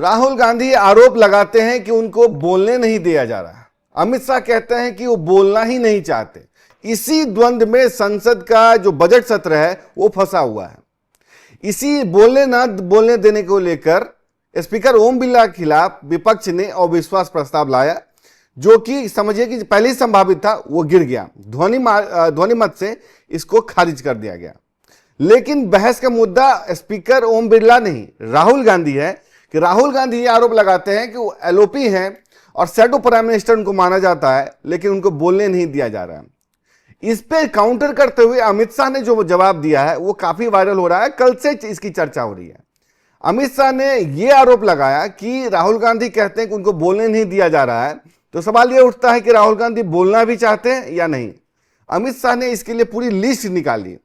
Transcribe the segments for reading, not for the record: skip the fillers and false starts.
राहुल गांधी आरोप लगाते हैं कि उनको बोलने नहीं दिया जा रहा। अमित शाह कहते हैं कि वो बोलना ही नहीं चाहते। इसी द्वंद्व में संसद का जो बजट सत्र है वो फंसा हुआ है। इसी बोलने ना बोलने देने को लेकर स्पीकर ओम बिरला के खिलाफ विपक्ष ने अविश्वास प्रस्ताव लाया, जो कि समझिए कि पहले ही संभावित था, वो गिर गया। ध्वनि मत से इसको खारिज कर दिया गया। लेकिन बहस का मुद्दा स्पीकर ओम बिरला नहीं, राहुल गांधी है कि राहुल गांधी ये आरोप लगाते हैं कि वो एलओपी हैं और शैडो प्राइम मिनिस्टर उनको माना जाता है, लेकिन उनको बोलने नहीं दिया जा रहा है। इस पे काउंटर करते हुए अमित शाह ने जो जवाब दिया है वो काफी वायरल हो रहा है। कल से इसकी चर्चा हो रही है। अमित शाह ने यह आरोप लगाया कि राहुल गांधी कहते हैं कि उनको बोलने नहीं दिया जा रहा है, तो सवाल यह उठता है कि राहुल गांधी बोलना भी चाहते हैं या नहीं। अमित शाह ने इसके लिए पूरी लिस्ट निकाली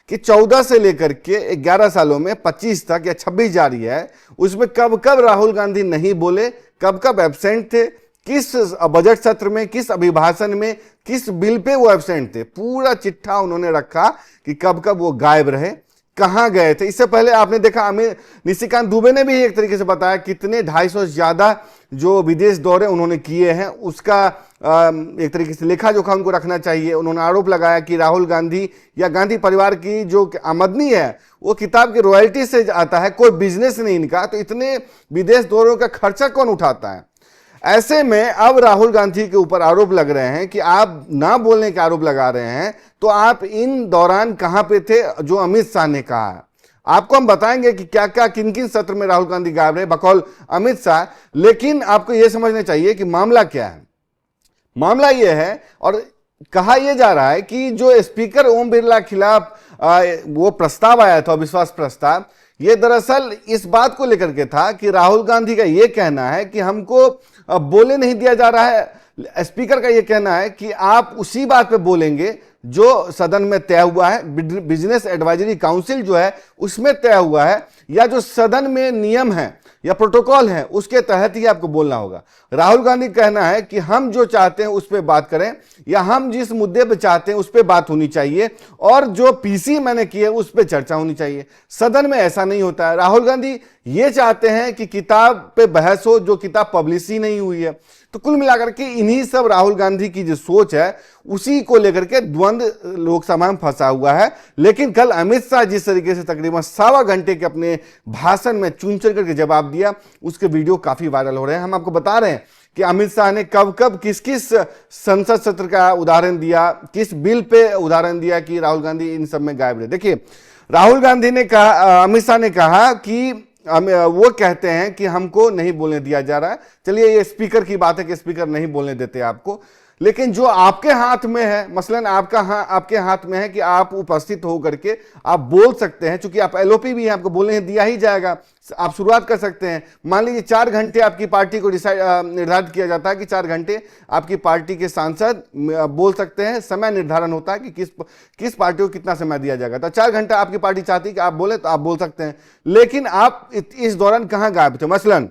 कि 14 से लेकर के 11 सालों में 25 तक या 26 जारी है, उसमें कब कब राहुल गांधी नहीं बोले, कब कब एब्सेंट थे, किस बजट सत्र में, किस अभिभाषण में, किस बिल पे वो एब्सेंट थे। पूरा चिट्ठा उन्होंने रखा कि कब कब वो गायब रहे, कहां गए थे। इससे पहले आपने देखा निशिकांत दुबे ने भी एक तरीके से बताया कितने 250 से ज्यादा जो विदेश दौरे उन्होंने किए हैं, उसका एक तरीके से लेखा जोखा उनको रखना चाहिए। उन्होंने आरोप लगाया कि राहुल गांधी या गांधी परिवार की जो आमदनी है वो किताब की रॉयल्टी से आता है, कोई बिजनेस नहीं इनका, तो इतने विदेश दौरों का खर्चा कौन उठाता है। ऐसे में अब राहुल गांधी के ऊपर आरोप लग रहे हैं कि आप ना बोलने के आरोप लगा रहे हैं, तो आप इन दौरान कहां पे थे जो अमित शाह ने कहा। आपको हम बताएंगे कि क्या क्या किन किन सत्र में राहुल गांधी गायब रहे बकौल अमित शाह। लेकिन आपको यह समझना चाहिए कि मामला क्या है। मामला यह है, और कहा यह जा रहा है कि जो स्पीकर ओम बिरला के खिलाफ वो प्रस्ताव आया था, अविश्वास प्रस्ताव, ये दरअसल इस बात को लेकर के था कि राहुल गांधी का यह कहना है कि हमको बोले नहीं दिया जा रहा है। स्पीकर का यह कहना है कि आप उसी बात पे बोलेंगे जो सदन में तय हुआ है, बिजनेस एडवाइजरी काउंसिल जो है उसमें तय हुआ है, या जो सदन में नियम है या प्रोटोकॉल है उसके तहत ही आपको बोलना होगा। राहुल गांधी कहना है कि हम जो चाहते हैं उस पर बात करें, या हम जिस मुद्दे पे चाहते हैं उस पर बात होनी चाहिए, और जो पीसी मैंने की है उस पर चर्चा होनी चाहिए। सदन में ऐसा नहीं होता है। राहुल गांधी ये चाहते हैं कि किताब पे बहस हो, जो किताब पब्लिश ही नहीं हुई है। तो कुल मिलाकर के इन्हीं सब राहुल गांधी की जो सोच है उसी को लेकर के द्वंद्व लोकसभा में फंसा हुआ है। लेकिन कल अमित शाह जिस तरीके से तकरीबन 1.25 घंटे के अपने भाषण में चुन चुन करके जवाब दिया, उसके वीडियो काफी वायरल हो रहे हैं। हम आपको बता रहे हैं कि अमित शाह ने कब कब किस किस संसद सत्र का उदाहरण दिया, किस बिल पे उदाहरण दिया कि राहुल गांधी इन सब में गायब रहे। देखिए, राहुल गांधी ने कहा, अमित शाह ने कहा कि वो कहते हैं कि हमको नहीं बोलने दिया जा रहा है। चलिए, ये स्पीकर की बात है कि स्पीकर नहीं बोलने देते आपको, लेकिन जो आपके हाथ में है, मसलन आपके हाथ में है कि आप उपस्थित हो करके आप बोल सकते हैं। चूंकि आप एलओपी भी हैं, आपको बोलने दिया ही जाएगा, आप शुरुआत कर सकते हैं। मान लीजिए 4 घंटे आपकी पार्टी को निर्धारित किया जाता है कि 4 घंटे आपकी पार्टी के सांसद बोल सकते हैं। समय निर्धारण होता है कि किस पार्टी को कितना समय दिया जाएगा। तो 4 घंटा आपकी पार्टी चाहती है कि आप बोले तो आप बोल सकते हैं। लेकिन आप इस दौरान कहां गायब थे। मसलन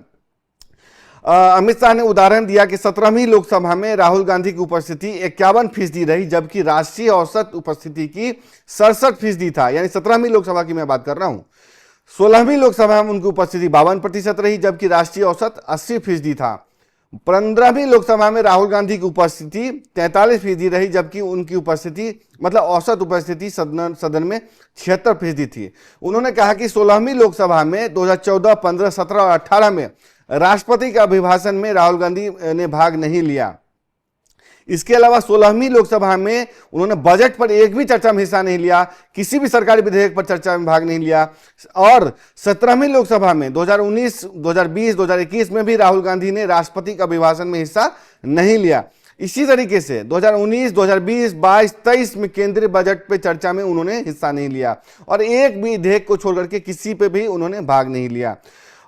अमित शाह ने उदाहरण दिया कि 17वीं लोकसभा में राहुल गांधी की उपस्थिति 51% रही, जबकि राष्ट्रीय औसत उपस्थिति की 67% था। यानी 17वीं लोकसभा की मैं बात कर रहा हूं। 16वीं लोकसभा में उनकी उपस्थिति 52% रही, जबकि राष्ट्रीय औसत 80% था। 15वीं लोकसभा में राहुल गांधी की उपस्थिति 43% रही, जबकि उनकी उपस्थिति मतलब औसत उपस्थिति सदन में 76% थी। उन्होंने कहा कि 16वीं लोकसभा में 2014, 15, 17 और 18 में राष्ट्रपति के अभिभाषण में राहुल गांधी ने भाग नहीं लिया। इसके अलावा 16वीं लोकसभा में उन्होंने बजट पर एक भी चर्चा में हिस्सा नहीं लिया, किसी भी सरकारी विधेयक पर चर्चा में भाग नहीं लिया। और 17वीं लोकसभा में 2019, 2020, 2021 में भी राहुल गांधी ने राष्ट्रपति के अभिभाषण में हिस्सा नहीं लिया। इसी तरीके से 2019, 2020, 22, 23 में केंद्रीय बजट पे चर्चा में उन्होंने हिस्सा नहीं लिया, और एक भी विधेयक को छोड़ करके किसी पे भी उन्होंने भाग नहीं लिया।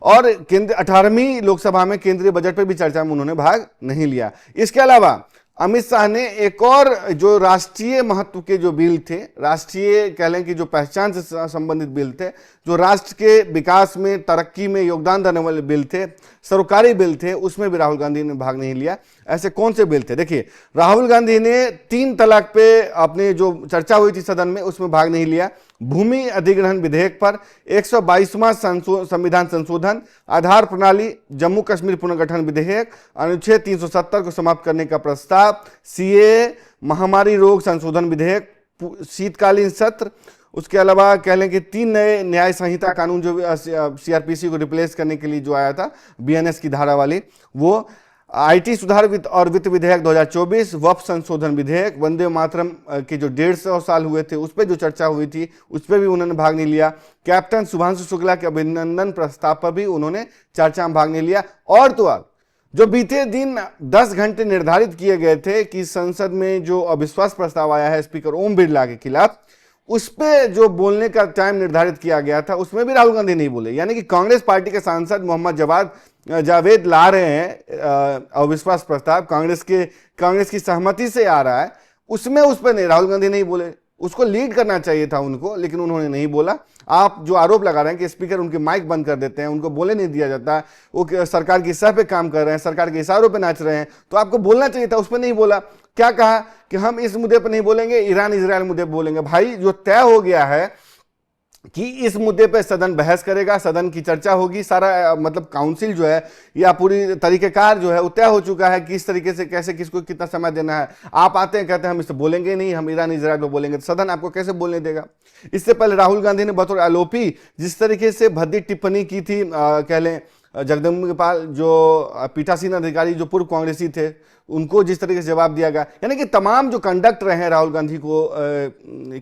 और 18वीं लोकसभा में केंद्रीय बजट पर भी चर्चा में उन्होंने भाग नहीं लिया। इसके अलावा अमित शाह ने एक और जो राष्ट्रीय महत्व के जो बिल थे, राष्ट्रीय कह लें कि जो पहचान से संबंधित बिल थे, जो राष्ट्र के विकास में, तरक्की में योगदान देने वाले बिल थे, सरकारी बिल थे उसमें भी राहुल गांधी ने भाग नहीं लिया। ऐसे कौन से बिल थे? देखिए, राहुल गांधी ने 3 तलाक पे अपनी जो चर्चा हुई थी सदन में उसमें भाग नहीं लिया। भूमि अधिग्रहण विधेयक पर, 122वां संविधान संशोधन, आधार प्रणाली, जम्मू कश्मीर पुनर्गठन विधेयक, अनुच्छेद 370 को समाप्त करने का प्रस्ताव, सीए, महामारी रोग संशोधन विधेयक, शीतकालीन सत्र, उसके अलावा कह लें कि 3 नए न्याय संहिता कानून जो सीआरपीसी को रिप्लेस करने के लिए जो आया था, बीएनएस की धारा वाली, वो आईटी सुधार और वित्त विधेयक 2024, वक्फ संशोधन विधेयक, वंदे मातरम के जो 150 साल हुए थे उस पर जो चर्चा हुई थी उस पर भी उन्होंने भाग नहीं लिया। कैप्टन शुभांशु शुक्ला के अभिनंदन प्रस्ताव पर भी उन्होंने चर्चा में भाग नहीं लिया। और तो और जो बीते दिन 10 घंटे निर्धारित किए गए थे कि संसद में जो अविश्वास प्रस्ताव आया है स्पीकर ओम बिरला के खिलाफ, उस पे जो बोलने का टाइम निर्धारित किया गया था उसमें भी राहुल गांधी नहीं बोले। यानी कि कांग्रेस पार्टी के सांसद मोहम्मद जावेद ला रहे हैं अविश्वास प्रस्ताव, कांग्रेस की सहमति से आ रहा है, उसमें उस पर नहीं, राहुल गांधी नहीं बोले। उसको लीड करना चाहिए था उनको, लेकिन उन्होंने नहीं बोला। आप जो आरोप लगा रहे हैं कि स्पीकर उनके माइक बंद कर देते हैं, उनको बोले नहीं दिया जाता, वो सरकार की सह पे काम कर रहे हैं, सरकार के इशारों पे नाच रहे हैं, तो आपको बोलना चाहिए था, उस पर नहीं बोला। क्या कहा कि हम इस मुद्दे पर नहीं बोलेंगे, ईरान इजराइल मुद्दे पर बोलेंगे। भाई, जो तय हो गया है कि इस मुद्दे पे सदन बहस करेगा, सदन की चर्चा होगी, सारा मतलब काउंसिल जो है या पूरी तरीकेकार जो है वो तय हो चुका है किस तरीके से कैसे किसको कितना समय देना है। आप आते हैं कहते हैं हम इससे बोलेंगे नहीं, हम ईरान इजराइल पे बोलेंगे, तो सदन आपको कैसे बोलने देगा? इससे पहले राहुल गांधी ने बतौर आलोपी जिस तरीके से भद्दी टिप्पणी की थी, कह लें जगदम्बिकापाल जो पीठासीन अधिकारी जो पूर्व कांग्रेसी थे, उनको जिस तरीके से जवाब दिया गया, यानी कि तमाम जो कंडक्ट रहे हैं राहुल गांधी को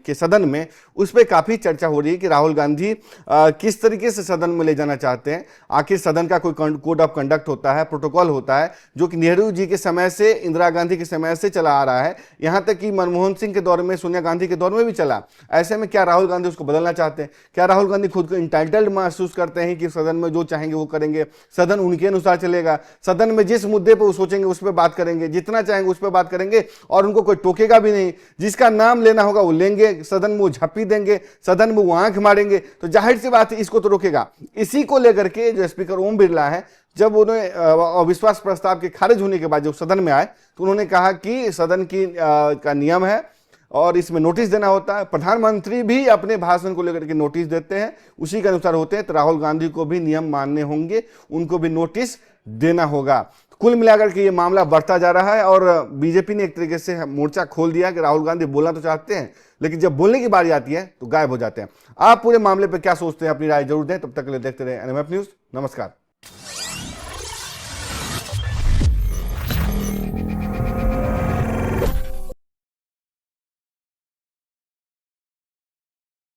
के सदन में, उस पर काफ़ी चर्चा हो रही है कि राहुल गांधी किस तरीके से सदन में ले जाना चाहते हैं। आखिर सदन का कोई कोड ऑफ कंडक्ट होता है, प्रोटोकॉल होता है, जो कि नेहरू जी के समय से, इंदिरा गांधी के समय से चला आ रहा है, यहाँ तक कि मनमोहन सिंह के दौर में, सोनिया गांधी के दौर में भी चला। ऐसे में क्या राहुल गांधी उसको बदलना चाहते हैं? क्या राहुल गांधी खुद को इंटाइटल्ड महसूस करते हैं कि सदन में जो चाहेंगे वो करेंगे, सदन उनके अनुसार चलेगा, सदन में जिस मुद्दे पर वो सोचेंगे उस पर बात करेंगे, जितना चाहेंगे उस पर बात करेंगे और उनको कोई टोकेगा भी नहीं, जिसका नाम लेना होगा वो लेंगे, सदन में वो झप्पी देंगे, सदन में वो आंख मारेंगे, तो जाहिर सी बात है इसको तो रोकेगा। इसी को लेकर के जो स्पीकर ओम बिरला है, जब उन्होंने अविश्वास प्रस्ताव के खारिज होने के बाद जब सदन में आए तो उन्होंने कहा कि सदन का नियम है और इसमें नोटिस देना होता है। प्रधानमंत्री भी अपने भाषण को लेकर के नोटिस देते हैं, उसी के अनुसार होते हैं, तो राहुल गांधी को भी नियम मानने होंगे, उनको भी नोटिस देना होगा। कुल मिलाकर के ये मामला बढ़ता जा रहा है और बीजेपी ने एक तरीके से मोर्चा खोल दिया कि राहुल गांधी बोलना तो चाहते हैं, लेकिन जब बोलने की बारी आती है तो गायब हो जाते हैं। आप पूरे मामले पर क्या सोचते हैं, अपनी राय जरूर दें। तब तक के लिए देखते रहे एनएमएफ न्यूज। नमस्कार।